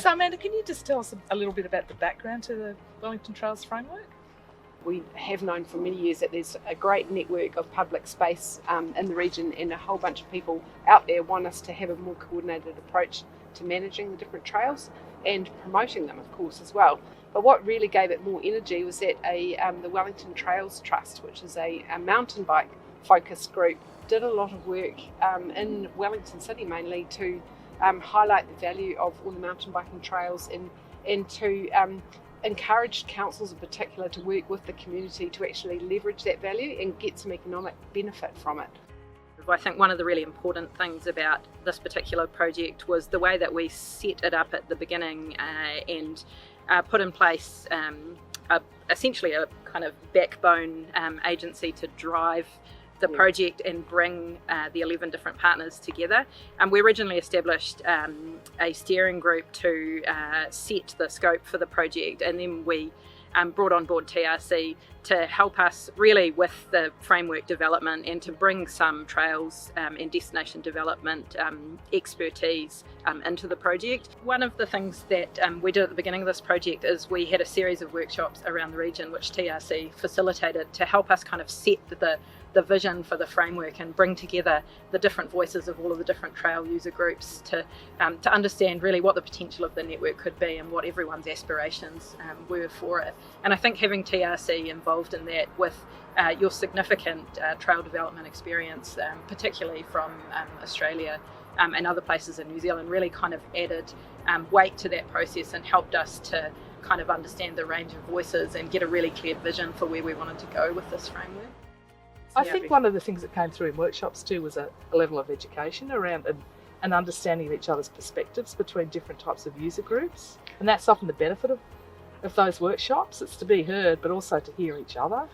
So Amanda, can you just tell us a little bit about the background to the Wellington Trails Framework? We have known for many years that there's a great network of public space in the region, and a whole bunch of people out there want us to have a more coordinated approach to managing the different trails and promoting them, of course, as well. But what really gave it more energy was that the Wellington Trails Trust, which is a mountain bike focused group, did a lot of work in Wellington City mainly to highlight the value of all the mountain biking trails and to encourage councils in particular to work with the community to actually leverage that value and get some economic benefit from it. I think one of the really important things about this particular project was the way that we set it up at the beginning and put in place essentially a kind of backbone agency to drive the project and bring the 11 different partners together. We originally established a steering group to set the scope for the project, and then we brought on board TRC to help us really with the framework development and to bring some trails and destination development expertise into the project. One of the things that we did at the beginning of this project is we had a series of workshops around the region which TRC facilitated to help us kind of set the vision for the framework and bring together the different voices of all of the different trail user groups to understand really what the potential of the network could be and what everyone's aspirations were for it. And I think having TRC involved in that with your significant trail development experience, particularly from Australia and other places in New Zealand, really kind of added weight to that process and helped us to kind of understand the range of voices and get a really clear vision for where we wanted to go with this framework. I think one of the things that came through in workshops too was a level of education around an understanding of each other's perspectives between different types of user groups. And that's often the benefit of those workshops. It's to be heard, but also to hear each other.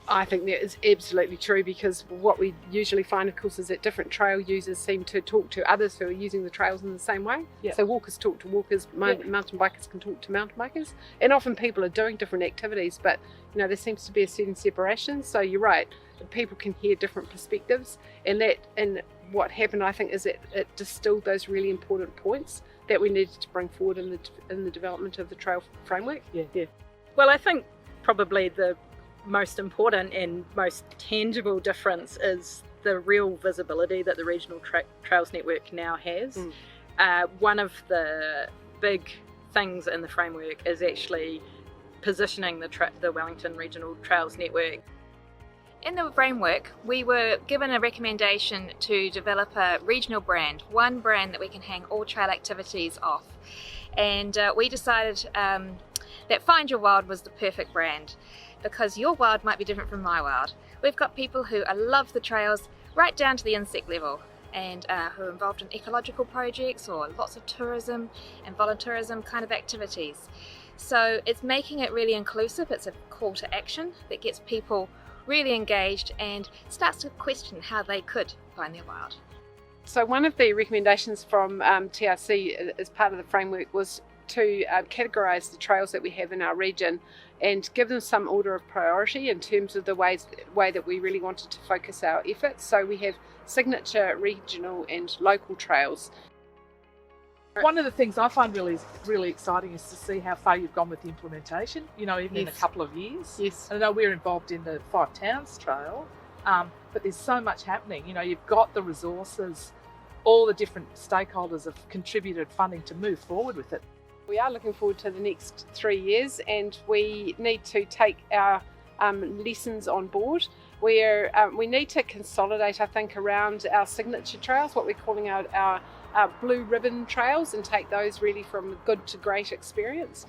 I think that is absolutely true, because what we usually find, of course, is that different trail users seem to talk to others who are using the trails in the same way. Yeah. So walkers talk to walkers, mountain bikers can talk to mountain bikers, and often people are doing different activities, but there seems to be a certain separation. So you're right, people can hear different perspectives, and what happened, I think, is that it distilled those really important points that we needed to bring forward in the development of the trail framework. Yeah. Well, I think probably the most important and most tangible difference is the real visibility that the regional trails network now has. One of the big things in the framework is actually positioning the Wellington Regional Trails Network. In the framework, we were given a recommendation to develop a regional brand, one brand that we can hang all trail activities off. And we decided that Find Your Wild was the perfect brand, because your wild might be different from my wild. We've got people who love the trails right down to the insect level, and who are involved in ecological projects or lots of tourism and volunteerism kind of activities. So it's making it really inclusive. It's a call to action that gets people really engaged and starts to question how they could find their wild. So one of the recommendations from TRC as part of the framework was to categorise the trails that we have in our region and give them some order of priority in terms of the way that we really wanted to focus our efforts. So we have signature, regional and local trails. One of the things I find really exciting is to see how far you've gone with the implementation, even in a couple of years. Yes. And I know we're involved in the Five Towns Trail, but there's so much happening. You've got the resources, all the different stakeholders have contributed funding to move forward with it. We are looking forward to the next 3 years, and we need to take our lessons on board. We need to consolidate, I think, around our signature trails, what we're calling our blue ribbon trails, and take those really from good to great experience,